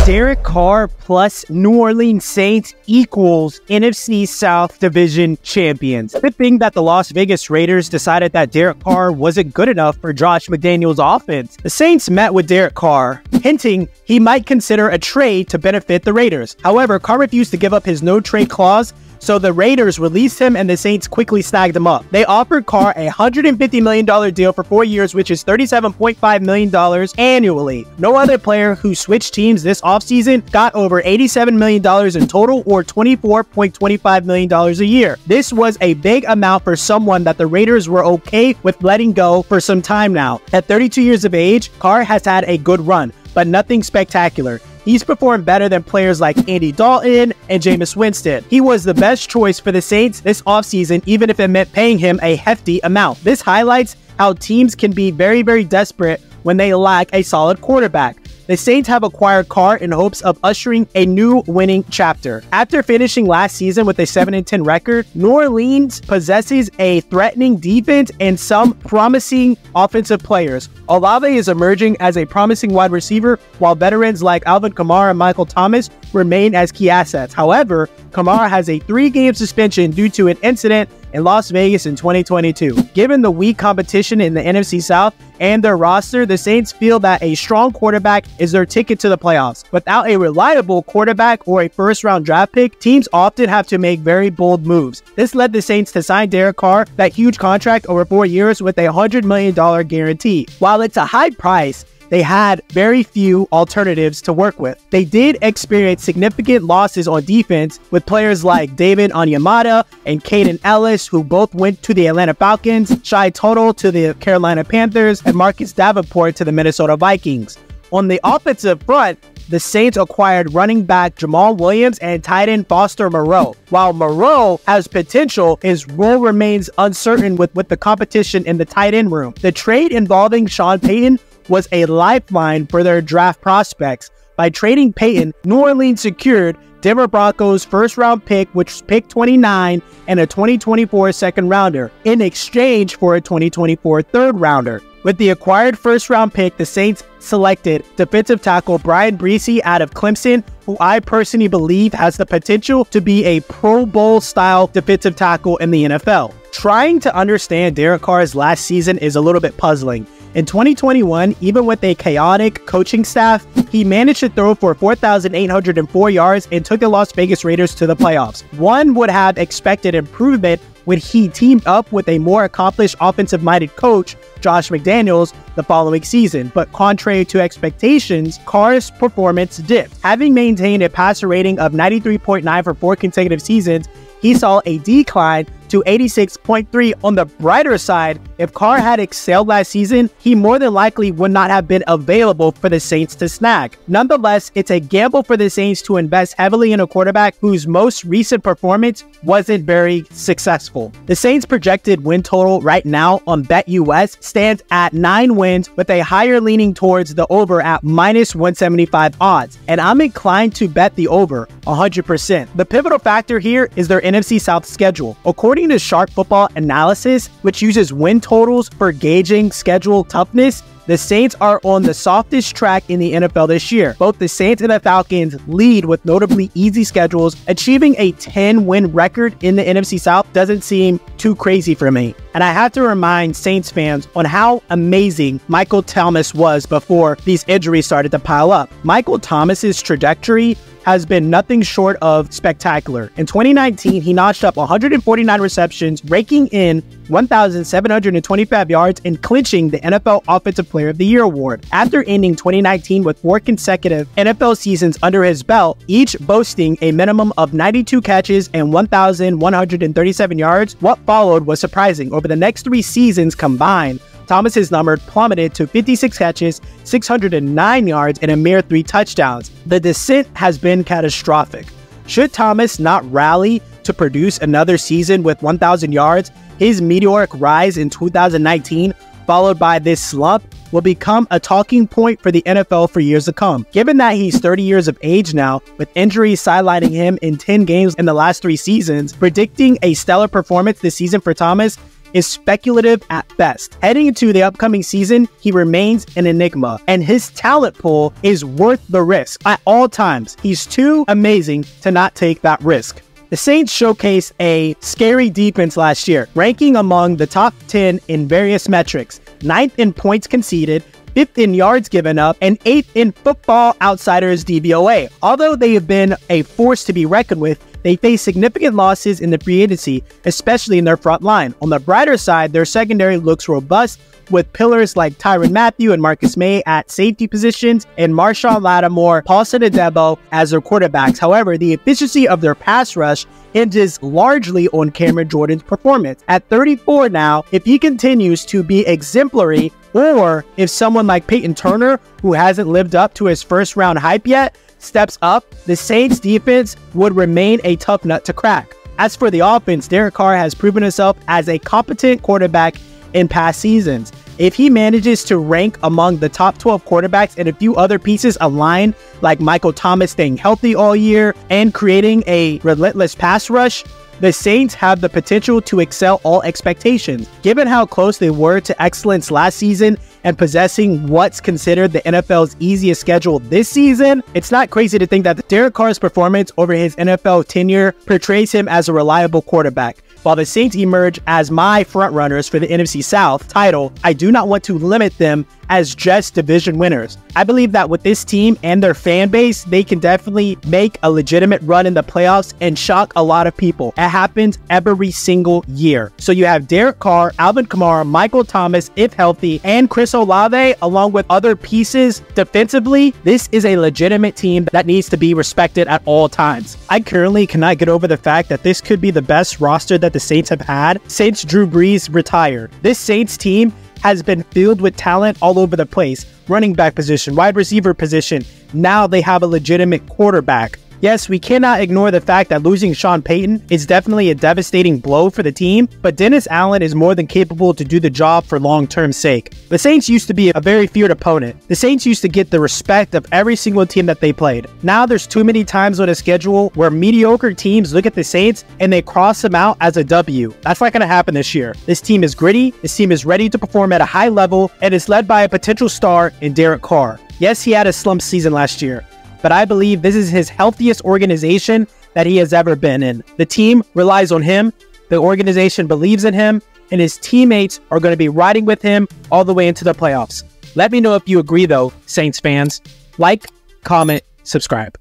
Derek Carr plus New Orleans Saints equals NFC South Division champions. Good thing that the Las Vegas Raiders decided that Derek Carr wasn't good enough for Josh McDaniels' offense. The Saints met with Derek Carr, hinting he might consider a trade to benefit the Raiders. However, Carr refused to give up his no-trade clause, so the Raiders released him and the Saints quickly snagged him up. They offered Carr a $150 million deal for 4 years, which is $37.5 million annually. No other player who switched teams this offseason got over $87 million in total, or $24.25 million a year. This was a big amount for someone that the Raiders were okay with letting go for some time now. At 32 years of age, Carr has had a good run, but nothing spectacular. He's performed better than players like Andy Dalton and Jameis Winston. He was the best choice for the Saints this offseason, even if it meant paying him a hefty amount. This highlights how teams can be very, very desperate when they lack a solid quarterback. The Saints have acquired Carr in hopes of ushering a new winning chapter. After finishing last season with a 7-10 record, New Orleans possesses a threatening defense and some promising offensive players. Olave is emerging as a promising wide receiver, while veterans like Alvin and Michael Thomas remain as key assets. However, Karama has a 3-game suspension due to an incident in Las Vegas in 2022. Given the weak competition in the NFC South and their roster, the Saints feel that a strong quarterback is their ticket to the playoffs. Without a reliable quarterback or a first-round draft pick, teams often have to make very bold moves. This led the Saints to sign Derek Carr, that huge contract over 4 years with a $100 million guarantee. While it's a high price, they had very few alternatives to work with. They did experience significant losses on defense with players like David Onyemata and Caden Ellis, who both went to the Atlanta Falcons, Shai Tuttle to the Carolina Panthers, and Marcus Davenport to the Minnesota Vikings. On the offensive front, the Saints acquired running back Jamal Williams and tight end Foster Moreau. While Moreau has potential, his role remains uncertain with the competition in the tight end room. The trade involving Sean Payton was a lifeline for their draft prospects. By trading Payton, New Orleans secured Denver Broncos' first-round pick, which was pick 29, and a 2024 second-rounder, in exchange for a 2024 third-rounder. With the acquired first-round pick, the Saints selected defensive tackle Brian Bresee out of Clemson, who I personally believe has the potential to be a Pro Bowl-style defensive tackle in the NFL. Trying to understand Derek Carr's last season is a little bit puzzling. In 2021, even with a chaotic coaching staff, he managed to throw for 4,804 yards and took the Las Vegas Raiders to the playoffs. One would have expected improvement when he teamed up with a more accomplished offensive-minded coach, Josh McDaniels, the following season. But contrary to expectations, Carr's performance dipped. Having maintained a passer rating of 93.9 for 4 consecutive seasons, he saw a decline to 86.3. On the brighter side, if Carr had excelled last season, he more than likely would not have been available for the Saints to snag. Nonetheless, it's a gamble for the Saints to invest heavily in a quarterback whose most recent performance wasn't very successful. The Saints' projected win total right now on BetUS stands at 9 wins, with a higher leaning towards the over at -175 odds, and I'm inclined to bet the over 100%. The pivotal factor here is their NFC South schedule. According to Sharp Football Analysis, which uses win totals for gauging schedule toughness, the Saints are on the softest track in the NFL this year. Both the Saints and the Falcons lead with notably easy schedules. Achieving a 10-win record in the NFC South doesn't seem too crazy for me. And I have to remind Saints fans on how amazing Michael Thomas was before these injuries started to pile up. Michael Thomas's trajectory has been nothing short of spectacular. In 2019, he notched up 149 receptions, raking in 1,725 yards and clinching the NFL Offensive Player of the Year award. After ending 2019 with 4 consecutive NFL seasons under his belt, each boasting a minimum of 92 catches and 1,137 yards, what followed was surprising. Over the next 3 seasons combined, Thomas's number plummeted to 56 catches, 609 yards, and a mere 3 touchdowns. The descent has been catastrophic. Should Thomas not rally to produce another season with 1,000 yards, his meteoric rise in 2019, followed by this slump, will become a talking point for the NFL for years to come. Given that he's 30 years of age now, with injuries sidelining him in 10 games in the last 3 seasons, predicting a stellar performance this season for Thomas is speculative at best. Heading into the upcoming season, he remains an enigma, and his talent pool is worth the risk at all times. He's too amazing to not take that risk. The Saints showcased a scary defense last year, ranking among the top 10 in various metrics, 9th in points conceded, 5th in yards given up, and 8th in Football Outsiders DVOA. Although they have been a force to be reckoned with, they face significant losses in the free agency, especially in their front line. On the brighter side, their secondary looks robust, with pillars like Tyrann Mathieu and Marcus May at safety positions, and Marshawn Lattimore, Paulson Adebo as their quarterbacks. However, the efficiency of their pass rush hinges largely on Cameron Jordan's performance. At 34 now, if he continues to be exemplary, or if someone like Peyton Turner, who hasn't lived up to his first-round hype yet, steps up, the Saints defense would remain a tough nut to crack. As for the offense, Derek Carr has proven himself as a competent quarterback in past seasons. If he manages to rank among the top 12 quarterbacks and a few other pieces align, like Michael Thomas staying healthy all year and creating a relentless pass rush, the Saints have the potential to excel all expectations. Given how close they were to excellence last season and possessing what's considered the NFL's easiest schedule this season, it's not crazy to think that Derek Carr's performance over his NFL tenure portrays him as a reliable quarterback. While the Saints emerge as my frontrunners for the NFC South title, I do not want to limit them as just division winners. I believe that with this team and their fan base, they can definitely make a legitimate run in the playoffs and shock a lot of people. It happens every single year. So you have Derek Carr, Alvin Kamara, Michael Thomas, if healthy, and Chris Olave, along with other pieces defensively. This is a legitimate team that needs to be respected at all times. I currently cannot get over the fact that this could be the best roster that the Saints have had since Drew Brees retired. This Saints team has been filled with talent all over the place. Running back position, wide receiver position. Now they have a legitimate quarterback. Yes, we cannot ignore the fact that losing Sean Payton is definitely a devastating blow for the team, but Dennis Allen is more than capable to do the job for long-term sake. The Saints used to be a very feared opponent. The Saints used to get the respect of every single team that they played. Now there's too many times on a schedule where mediocre teams look at the Saints and they cross them out as a W. That's not going to happen this year. This team is gritty, this team is ready to perform at a high level, and is led by a potential star in Derek Carr. Yes, he had a slump season last year, but I believe this is his healthiest organization that he has ever been in. The team relies on him, the organization believes in him, and his teammates are going to be riding with him all the way into the playoffs. Let me know if you agree though, Saints fans. Like, comment, subscribe.